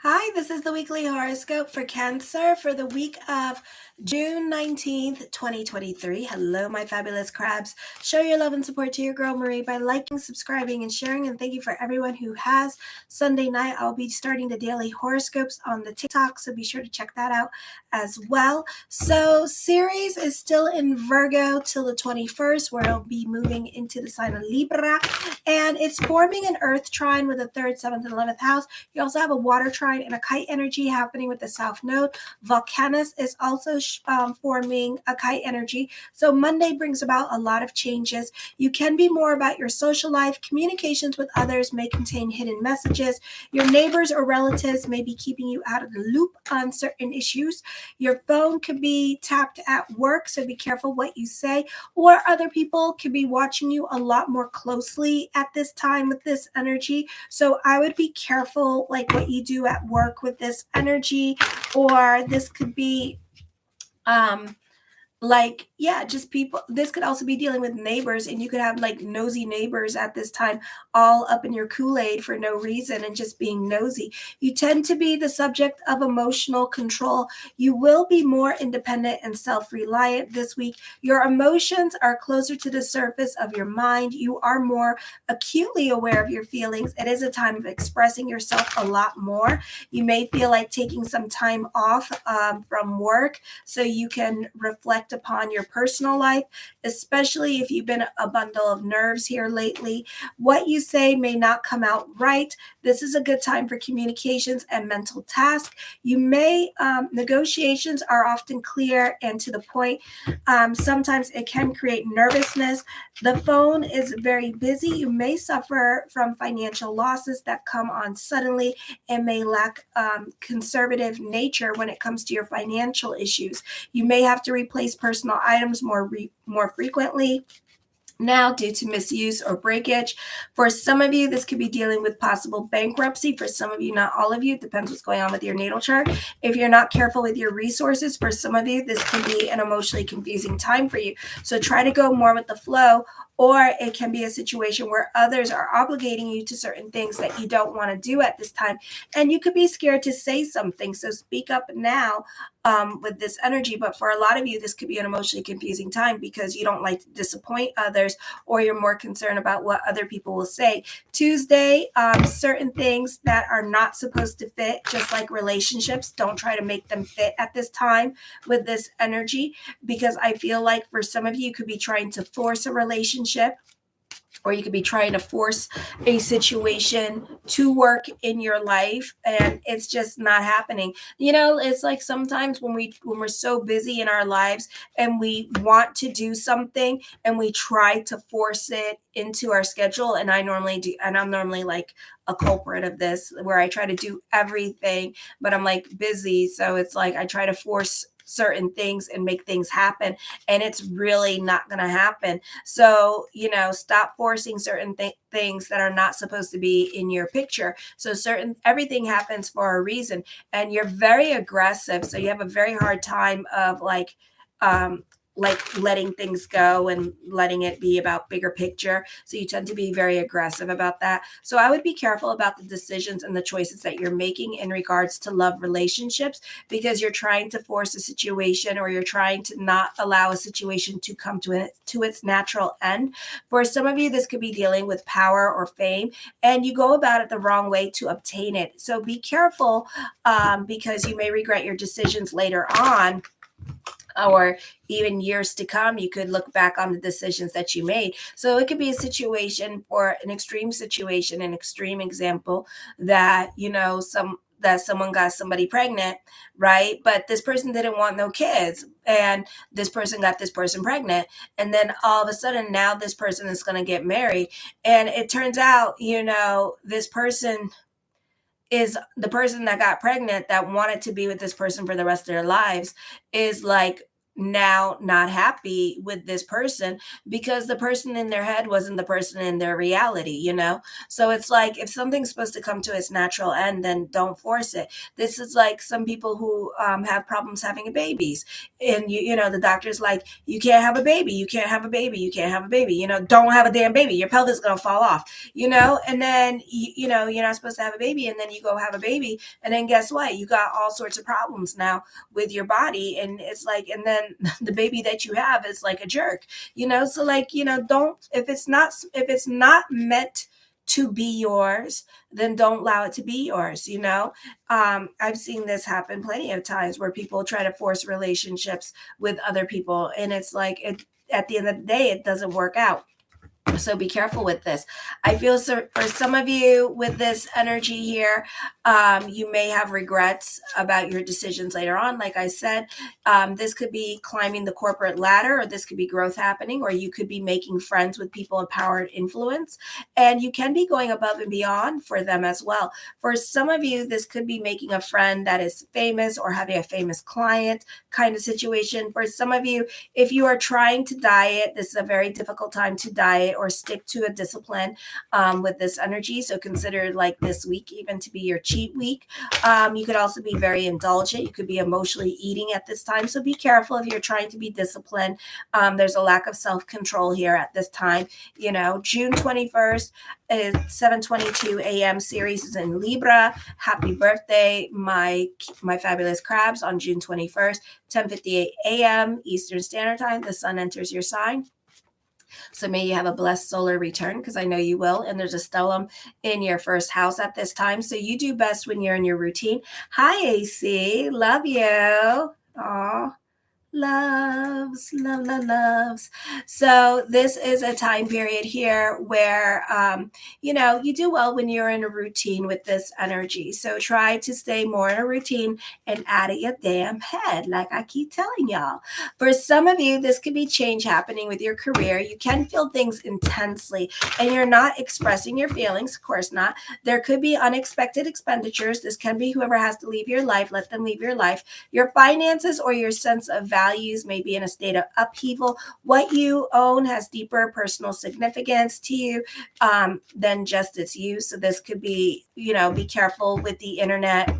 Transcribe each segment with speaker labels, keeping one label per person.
Speaker 1: Hi, this is the weekly horoscope for Cancer for the week of June 19th, 2023. Hello, my fabulous crabs. Show your love and support to your girl Marie by liking, subscribing, and sharing. And thank you for everyone who has. Sunday night, I'll be starting the daily horoscopes on the TikTok, so be sure to check that out as well. So, Ceres is still in Virgo till the 21st, where it'll be moving into the sign of Libra, and it's forming an earth trine with the 3rd, 7th, and 11th house. You also have a water trine and a kite energy happening with the south node. Volcanus is also forming a kite energy. So Monday brings about a lot of changes. You can be more about your social life. Communications with others may contain hidden messages. Your neighbors or relatives may be keeping you out of the loop on certain issues. Your phone could be tapped at work, so be careful what you say. Or other people could be watching you a lot more closely at this time with this energy. So I would be careful, like what you do at work with this energy, or this could be just people. This could also be dealing with neighbors, and you could have like nosy neighbors at this time, all up in your Kool-Aid for no reason and just being nosy. You tend to be the subject of emotional control. You will be more independent and self-reliant this week. Your emotions are closer to the surface of your mind. You are more acutely aware of your feelings. It is a time of expressing yourself a lot more. You may feel like taking some time off from work so you can reflect upon your personal life, especially if you've been a bundle of nerves here lately. What you say may not come out right. This is a good time for communications and mental tasks. Negotiations are often clear and to the point. Sometimes it can create nervousness. The phone is very busy. You may suffer from financial losses that come on suddenly and may lack conservative nature when it comes to your financial issues. You may have to replace personal items more frequently now due to misuse or breakage. For some of you, this could be dealing with possible bankruptcy. For some of you, not all of you, it depends what's going on with your natal chart. If you're not careful with your resources, for some of you, this can be an emotionally confusing time for you. So try to go more with the flow, or it can be a situation where others are obligating you to certain things that you don't want to do at this time. And you could be scared to say something. So speak up now with this energy. But for a lot of you, this could be an emotionally confusing time because you don't like to disappoint others, or you're more concerned about what other people will say. Tuesday, certain things that are not supposed to fit, just like relationships, don't try to make them fit at this time with this energy, because I feel like for some of you, you could be trying to force a relationship, or you could be trying to force a situation to work in your life, and it's just not happening. It's like sometimes when we're so busy in our lives and we want to do something and we try to force it into our schedule, and I'm normally like a culprit of this, where I try to do everything, but I'm like busy, so it's like I try to force certain things and make things happen, and it's really not going to happen. So, stop forcing certain things that are not supposed to be in your picture. So everything happens for a reason, and you're very aggressive. So you have a very hard time of letting things go and letting it be about bigger picture. So you tend to be very aggressive about that. So I would be careful about the decisions and the choices that you're making in regards to love relationships, because you're trying to force a situation, or you're trying to not allow a situation to come to its natural end. For some of you, this could be dealing with power or fame, and you go about it the wrong way to obtain it. So be careful, because you may regret your decisions later on, or even years to come. You could look back on the decisions that you made. So it could be a situation, or an extreme situation, an extreme example, that someone got somebody pregnant, right? But this person didn't want no kids, and this person got this person pregnant, and then all of a sudden now this person is going to get married, and it turns out, this person is the person that got pregnant, that wanted to be with this person for the rest of their lives, is like now not happy with this person because the person in their head wasn't the person in their reality, So it's like if something's supposed to come to its natural end, then don't force it. This is like some people who have problems having babies, and the doctor's like, you can't have a baby, you can't have a baby, you can't have a baby. Don't have a damn baby. Your pelvis is gonna fall off. And then you're not supposed to have a baby, and then you go have a baby, and then guess what? You got all sorts of problems now with your body, and it's like, and then the baby that you have is like a jerk. So like, don't, if it's not meant to be yours, then don't allow it to be yours. I've seen this happen plenty of times where people try to force relationships with other people, and it's like, at the end of the day, it doesn't work out. So be careful with this. I feel so for some of you with this energy here, you may have regrets about your decisions later on. Like I said, this could be climbing the corporate ladder, or this could be growth happening, or you could be making friends with people of power and influence, and you can be going above and beyond for them as well. For some of you, this could be making a friend that is famous or having a famous client kind of situation. For some of you, if you are trying to diet, this is a very difficult time to diet or stick to a discipline with this energy. So consider like this week even to be your cheat week. You could also be very indulgent. You could be emotionally eating at this time. So be careful if you're trying to be disciplined. There's a lack of self-control here at this time. June 21st is 7:22 a.m. Series is in Libra. Happy birthday, my fabulous crabs, on June 21st, 10:58 a.m. Eastern Standard Time. The sun enters your sign. So may you have a blessed solar return, because I know you will. And there's a stellium in your first house at this time. So you do best when you're in your routine. Hi, AC. Love you. Aw. Loves, loves. So this is a time period here where, you do well when you're in a routine with this energy. So try to stay more in a routine and out of your damn head, like I keep telling y'all. For some of you, this could be change happening with your career. You can feel things intensely and you're not expressing your feelings. Of course not. There could be unexpected expenditures. This can be whoever has to leave your life, let them leave your life. Your finances or your sense of values may be in a state of upheaval. What you own has deeper personal significance to you than just its use. So this could be, be careful with the internet,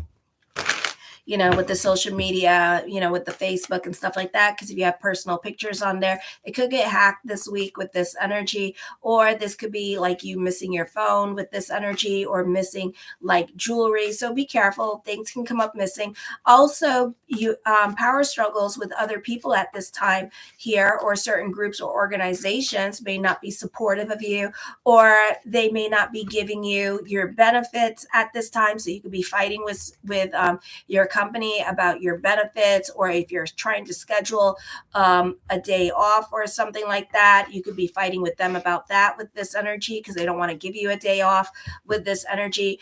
Speaker 1: with the social media, with the Facebook and stuff like that. Because if you have personal pictures on there, it could get hacked this week with this energy. Or this could be like you missing your phone with this energy, or missing like jewelry. So be careful. Things can come up missing. Also, you power struggles with other people at this time here, or certain groups or organizations may not be supportive of you, or they may not be giving you your benefits at this time. So you could be fighting with your company about your benefits, or if you're trying to schedule a day off or something like that, you could be fighting with them about that with this energy, because they don't want to give you a day off with this energy.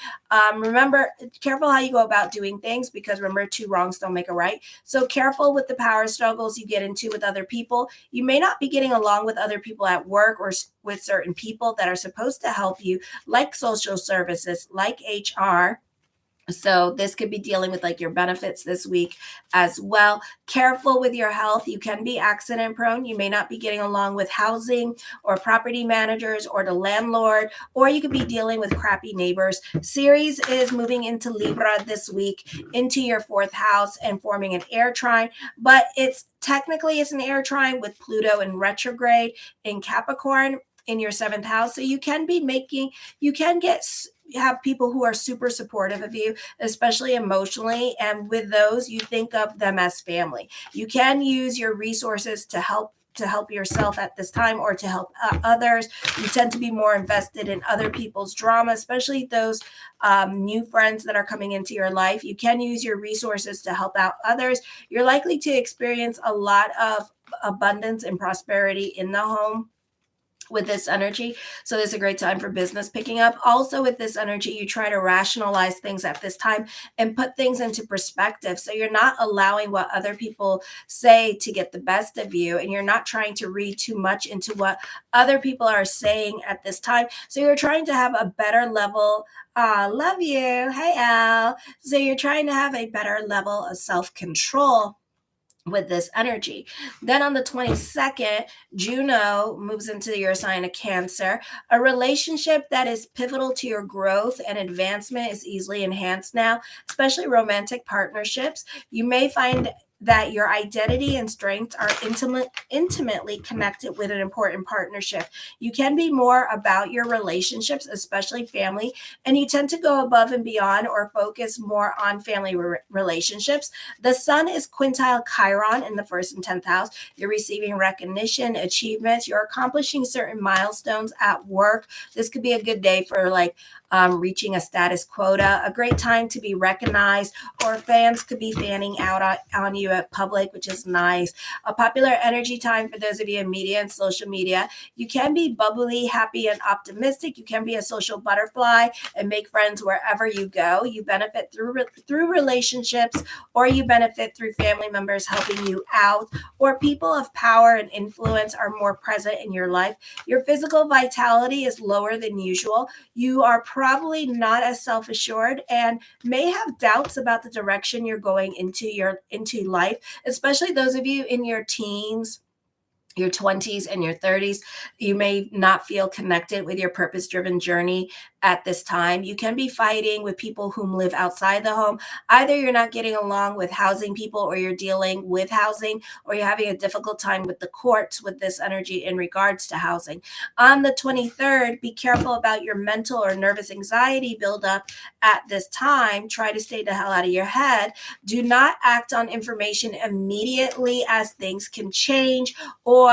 Speaker 1: Remember, careful how you go about doing things, because remember, two wrongs don't make a right. So careful with the power struggles you get into with other people. You may not be getting along with other people at work, or with certain people that are supposed to help you, like social services, like HR. So this could be dealing with like your benefits this week as well. Careful with your health. You can be accident prone. You may not be getting along with housing or property managers or the landlord, or you could be dealing with crappy neighbors. Ceres is moving into Libra this week, into your fourth house, and forming an air trine, but it's an air trine with Pluto in retrograde in Capricorn in your seventh house. So you can have people who are super supportive of you, especially emotionally. And with those, you think of them as family. You can use your resources to help yourself at this time, or to help others. You tend to be more invested in other people's drama, especially those new friends that are coming into your life. You can use your resources to help out others. You're likely to experience a lot of abundance and prosperity in the home with this energy. So this is a great time for business picking up. Also with this energy, you try to rationalize things at this time and put things into perspective. So you're not allowing what other people say to get the best of you, and you're not trying to read too much into what other people are saying at this time. So you're trying to have a better level. Love you. Hey, Al. So you're trying to have a better level of self-control with this energy. Then on the 22nd, Juno moves into your sign of Cancer. A relationship that is pivotal to your growth and advancement is easily enhanced now, especially romantic partnerships. You may find that your identity and strengths are intimately connected with an important partnership. You can be more about your relationships, especially family, and you tend to go above and beyond or focus more on family relationships. The sun is quintile Chiron in the first and 10th house. You're receiving recognition, achievements. You're accomplishing certain milestones at work. This could be a good day for reaching a status quota, a great time to be recognized, or fans could be fanning out on you at public, which is nice. A popular energy time for those of you in media and social media. You can be bubbly, happy, and optimistic. You can be a social butterfly and make friends wherever you go. You benefit through relationships, or you benefit through family members helping you out, or people of power and influence are more present in your life. Your physical vitality is lower than usual. You are probably not as self-assured and may have doubts about the direction you're going into life, especially those of you in your teens, your 20s and your 30s. You may not feel connected with your purpose-driven journey at this time. You can be fighting with people whom live outside the home. Either you're not getting along with housing people, or you're dealing with housing, or you're having a difficult time with the courts with this energy in regards to housing. On the 23rd, be careful about your mental or nervous anxiety buildup at this time. Try to stay the hell out of your head. Do not act on information immediately, as things can change, or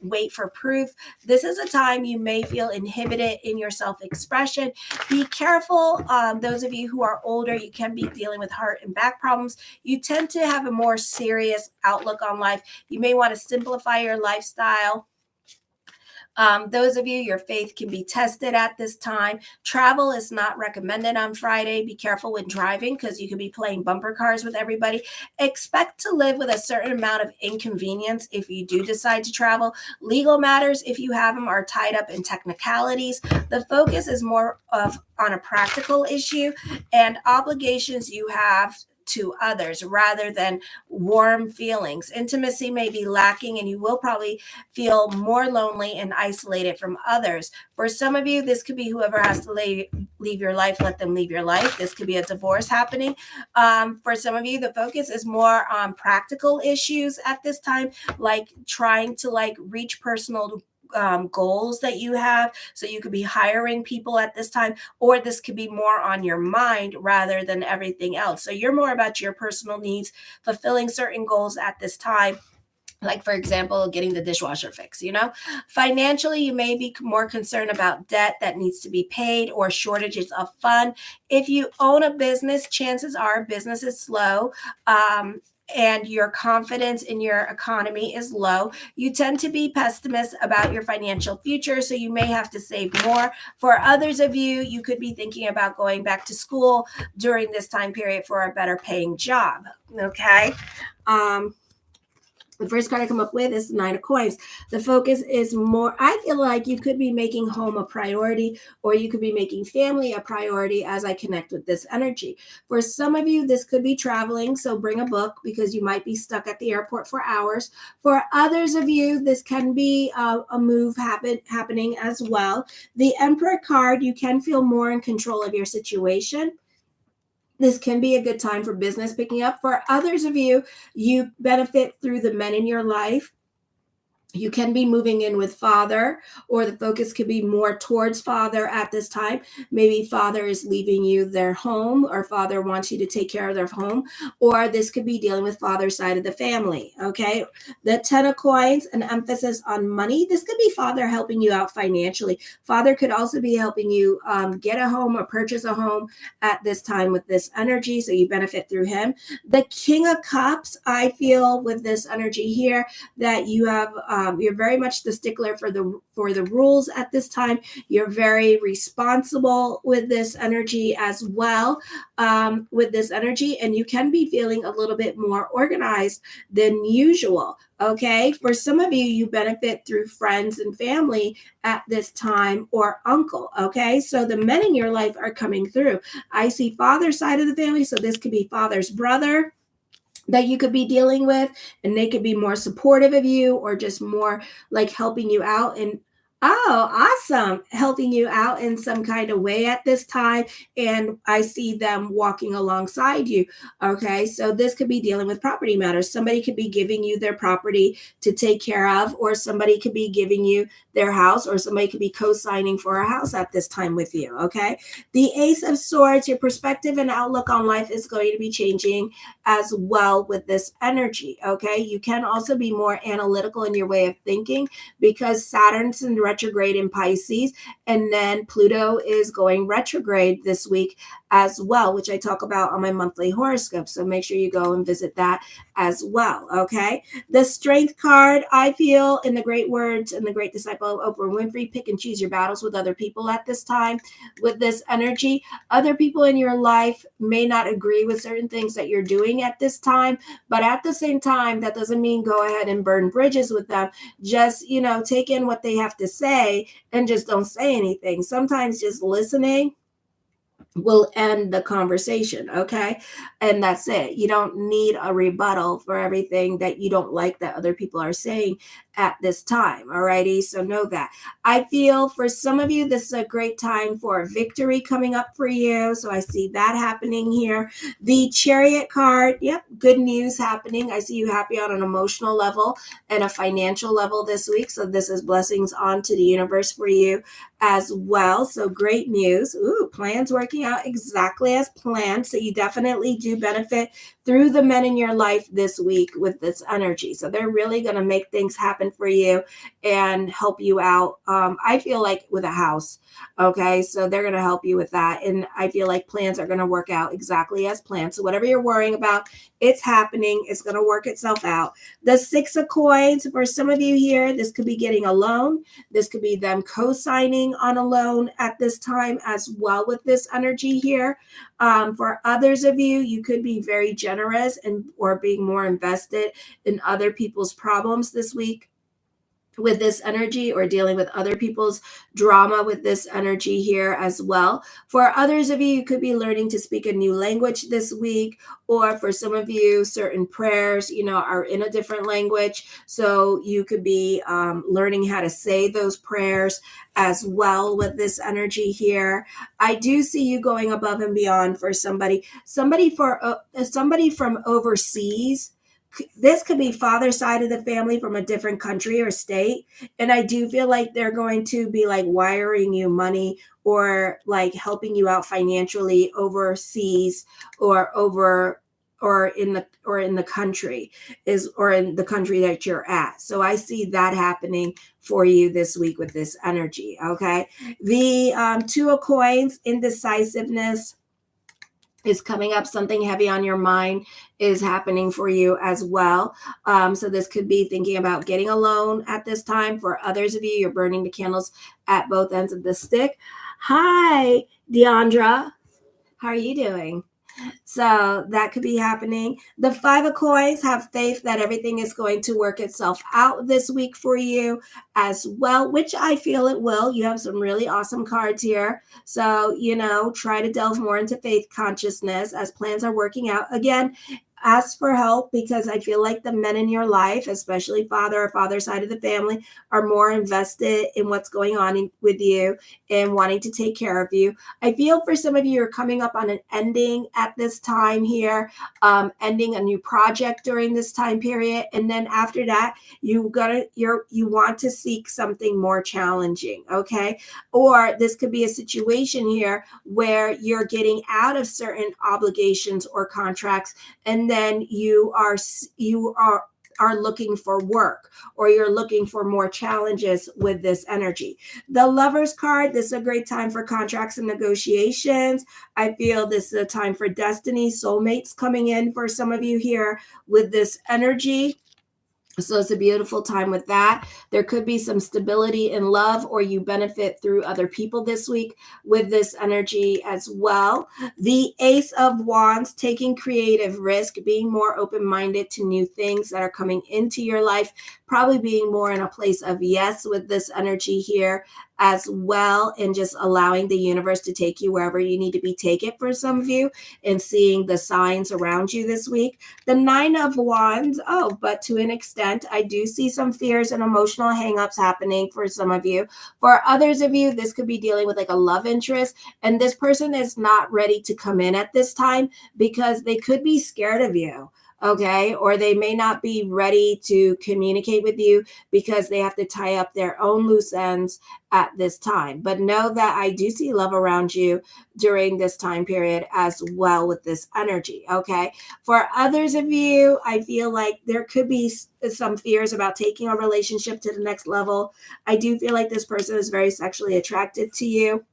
Speaker 1: wait for proof. This is a time you may feel inhibited in your self-expression. Be careful. Those of you who are older, you can be dealing with heart and back problems. You tend to have a more serious outlook on life. You may want to simplify your lifestyle. Those of you, your faith can be tested at this time. Travel is not recommended on Friday. Be careful when driving, because you could be playing bumper cars with everybody. Expect to live with a certain amount of inconvenience if you do decide to travel. Legal matters, if you have them, are tied up in technicalities. The focus is more on a practical issue and obligations you have to others rather than warm feelings. Intimacy may be lacking, and you will probably feel more lonely and isolated from others. For some of you, this could be whoever has to leave your life, let them leave your life. This could be a divorce happening. For some of you, the focus is more on practical issues at this time, like trying to reach personal goals that you have. So you could be hiring people at this time, or this could be more on your mind rather than everything else. So you're more about your personal needs, fulfilling certain goals at this time. Like, for example, getting the dishwasher fixed. Financially, you may be more concerned about debt that needs to be paid or shortages of fund. If you own a business, chances are business is slow. And your confidence in your economy is low. You tend to be pessimist about your financial future, so you may have to save more. For others of you, you could be thinking about going back to school during this time period for a better paying job. Okay. The first card I come up with is the Nine of Coins. The focus is more, I feel like you could be making home a priority, or you could be making family a priority as I connect with this energy. For some of you, this could be traveling, so bring a book because you might be stuck at the airport for hours. For others of you, this can be a move happening as well. The Emperor card, you can feel more in control of your situation. This can be a good time for business picking up. For others of you, you benefit through the men in your life. You can be moving in with father, or the focus could be more towards father at this time. Maybe father is leaving you their home, or father wants you to take care of their home, or this could be dealing with father's side of the family. Okay. The 10 of Coins, an emphasis on money. This could be father helping you out financially. Father could also be helping you get a home or purchase a home at this time with this energy, so you benefit through him. The King of Cups, I feel with this energy here that you have you're very much the stickler for the rules at this time. You're very responsible with this energy as well, with this energy, and you can be feeling a little bit more organized than usual. Okay, for some of you, you benefit through friends and family at this time, or uncle. Okay, so the men in your life are coming through. I see father's side of the family, so this could be father's brother. that you could be dealing with, and they could be more supportive of you or just more like helping you out. And oh, awesome, helping you out in some kind of way at this time. And I see them walking alongside you. Okay, so this could be dealing with property matters. Somebody could be giving you their property to take care of, or somebody could be giving you their house, or somebody could be co-signing for a house at this time with you. Okay, the Ace of Swords, your perspective and outlook on life is going to be changing as well with this energy. Okay, you can also be more analytical in your way of thinking because Saturn's in retrograde in Pisces, and then Pluto is going retrograde this week as well, which I talk about on my monthly horoscope. So make sure you go and visit that as well. Okay, the Strength card, I feel, in the great words and the great disciple of Oprah Winfrey, pick and choose your battles with other people at this time with this energy. Other people in your life may not agree with certain things that you're doing at this time, but at the same time, that doesn't mean go ahead and burn bridges with them. Just, take in what they have to say and just don't say anything. Sometimes just listening will end the conversation. Okay, and that's it. You don't need a rebuttal for everything that you don't like that other people are saying at this time. Alrighty, so know that. I feel for some of you this is a great time for victory coming up for you, so I see that happening here. The Chariot card, yep, good news happening. I see you happy on an emotional level and a financial level this week, so this is blessings onto the universe for you as well. So great news. Ooh, plans working out exactly as planned. So you definitely do benefit through the men in your life this week with this energy. So they're really going to make things happen for you and help you out. I feel like with a house. Okay, so they're going to help you with that. And I feel like plans are going to work out exactly as planned. So whatever you're worrying about, it's happening. It's going to work itself out. The Six of Coins, for some of you here, this could be getting a loan. This could be them co-signing on a loan at this time as well with this energy here. For others of you, you could be very generous and or being more invested in other people's problems this week with this energy, or dealing with other people's drama with this energy here as well. For others of you, you could be learning to speak a new language this week, or for some of you, certain prayers, are in a different language. So you could be learning how to say those prayers as well with this energy here. I do see you going above and beyond for somebody from overseas. This could be father's side of the family from a different country or state. And I do feel like they're going to be like wiring you money or like helping you out financially overseas or in the country or in the country that you're at. So I see that happening for you this week with this energy. Okay. The Two of Coins, indecisiveness is coming up. Something heavy on your mind is happening for you as well. So this could be thinking about getting a loan at this time. For others of you, you're burning the candles at both ends of the stick. Hi, Deandra. How are you doing? So that could be happening. The Five of Coins, have faith that everything is going to work itself out this week for you as well, which I feel it will. You have some really awesome cards here. So, try to delve more into faith consciousness as plans are working out. Again, ask for help because I feel like the men in your life, especially father or father's side of the family, are more invested in what's going on with you and wanting to take care of you. I feel for some of you are coming up on an ending at this time here, ending a new project during this time period, and then after that, you want to seek something more challenging, okay? Or this could be a situation here where you're getting out of certain obligations or contracts, and then you are looking for work, or you're looking for more challenges with this energy. The Lovers card, this is a great time for contracts and negotiations. I feel this is a time for destiny, soulmates coming in for some of you here with this energy. So it's a beautiful time with that. There could be some stability in love, or you benefit through other people this week with this energy as well. The Ace of Wands, taking creative risk, being more open-minded to new things that are coming into your life, probably being more in a place of yes with this energy here as well, and just allowing the universe to take you wherever you need to be taken for some of you, and seeing the signs around you this week. The Nine of Wands, but to an extent, I do see some fears and emotional hangups happening for some of you. For others of you, this could be dealing with like a love interest, and this person is not ready to come in at this time because they could be scared of you. Okay, or they may not be ready to communicate with you because they have to tie up their own loose ends at this time. But know that I do see love around you during this time period as well with this energy. Okay, for others of you, I feel like there could be some fears about taking a relationship to the next level. I do feel like this person is very sexually attracted to you.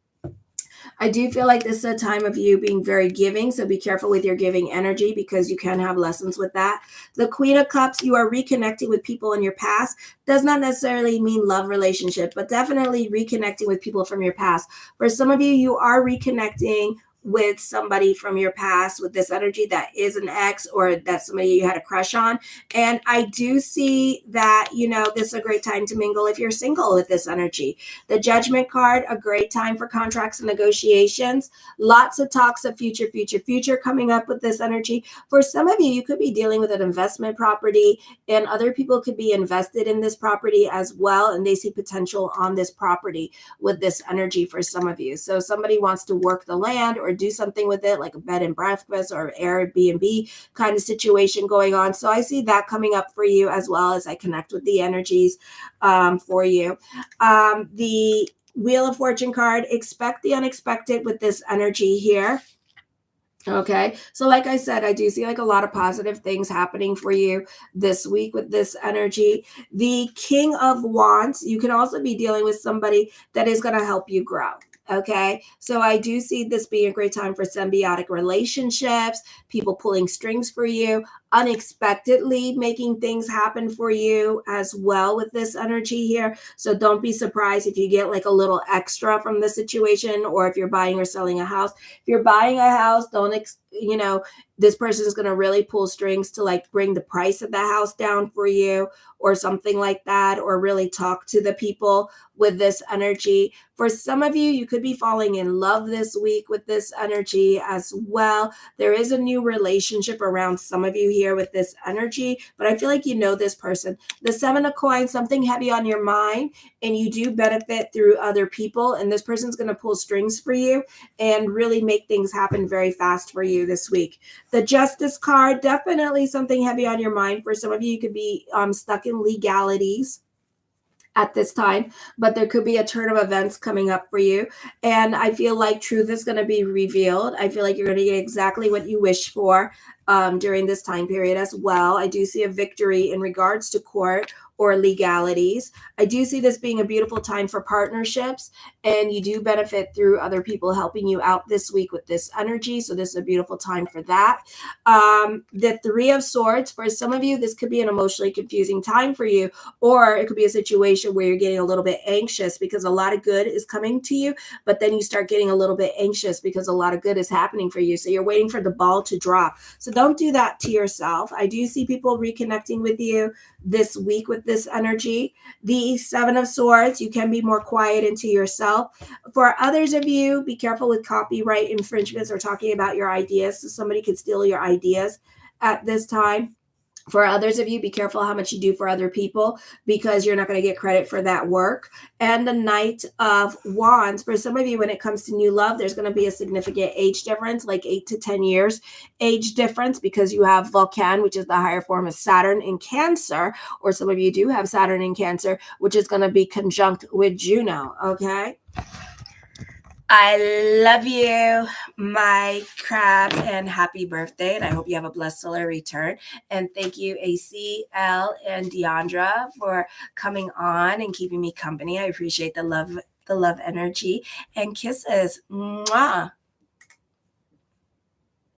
Speaker 1: I do feel like this is a time of you being very giving, so be careful with your giving energy because you can have lessons with that. The Queen of Cups, you are reconnecting with people in your past. Does not necessarily mean love relationship, but definitely reconnecting with people from your past. For some of you, you are reconnecting with somebody from your past with this energy that is an ex or that somebody you had a crush on. And I do see that, this is a great time to mingle if you're single with this energy. The Judgment card, a great time for contracts and negotiations. Lots of talks of future coming up with this energy. For some of you, you could be dealing with an investment property, and other people could be invested in this property as well, and they see potential on this property with this energy for some of you. So somebody wants to work the land or do something with it, like a bed and breakfast or Airbnb kind of situation going on. So I see that coming up for you as well as I connect with the energies for you. The Wheel of Fortune card, expect the unexpected with this energy here. Okay, so like I said, I do see like a lot of positive things happening for you this week with this energy. The King of Wands, you can also be dealing with somebody that is going to help you grow. Okay, so I do see this being a great time for symbiotic relationships, people pulling strings for you, unexpectedly making things happen for you as well with this energy here. So don't be surprised if you get like a little extra from the situation, or if you're buying or selling a house. If you're buying a house, this person is going to really pull strings to like bring the price of the house down for you or something like that, or really talk to the people with this energy. For some of you, you could be falling in love this week with this energy as well. There is a new relationship around some of you here with this energy, but I feel like you know this person. The Seven of Coins, something heavy on your mind, and you do benefit through other people, and this person's going to pull strings for you and really make things happen very fast for you this week. The Justice card, definitely something heavy on your mind. For some of you, you could be stuck in legalities at this time, but there could be a turn of events coming up for you. And I feel like truth is going to be revealed. I feel like you're going to get exactly what you wish for during this time period as well. I do see a victory in regards to court or legalities. I do see this being a beautiful time for partnerships, and you do benefit through other people helping you out this week with this energy. So this is a beautiful time for that. The Three of Swords, for some of you, this could be an emotionally confusing time for you, or it could be a situation where you're getting a little bit anxious because a lot of good is coming to you, but then you start getting a little bit anxious because a lot of good is happening for you. So you're waiting for the ball to drop. So don't do that to yourself. I do see people reconnecting with you this week with this energy. The Seven of Swords, you can be more quiet into yourself. For others of you, be careful with copyright infringements or talking about your ideas. So somebody could steal your ideas at this time. For others of you, be careful how much you do for other people because you're not going to get credit for that work. And the Knight of Wands, for some of you, when it comes to new love, there's going to be a significant age difference, like 8 to 10 years age difference, because you have Vulcan, which is the higher form of Saturn in Cancer, or some of you do have Saturn in Cancer, which is going to be conjunct with Juno, okay? I love you, my crabs, and happy birthday. And I hope you have a blessed solar return. And thank you, ACL and Deandra, for coming on and keeping me company. I appreciate the love energy, and kisses. Mwah.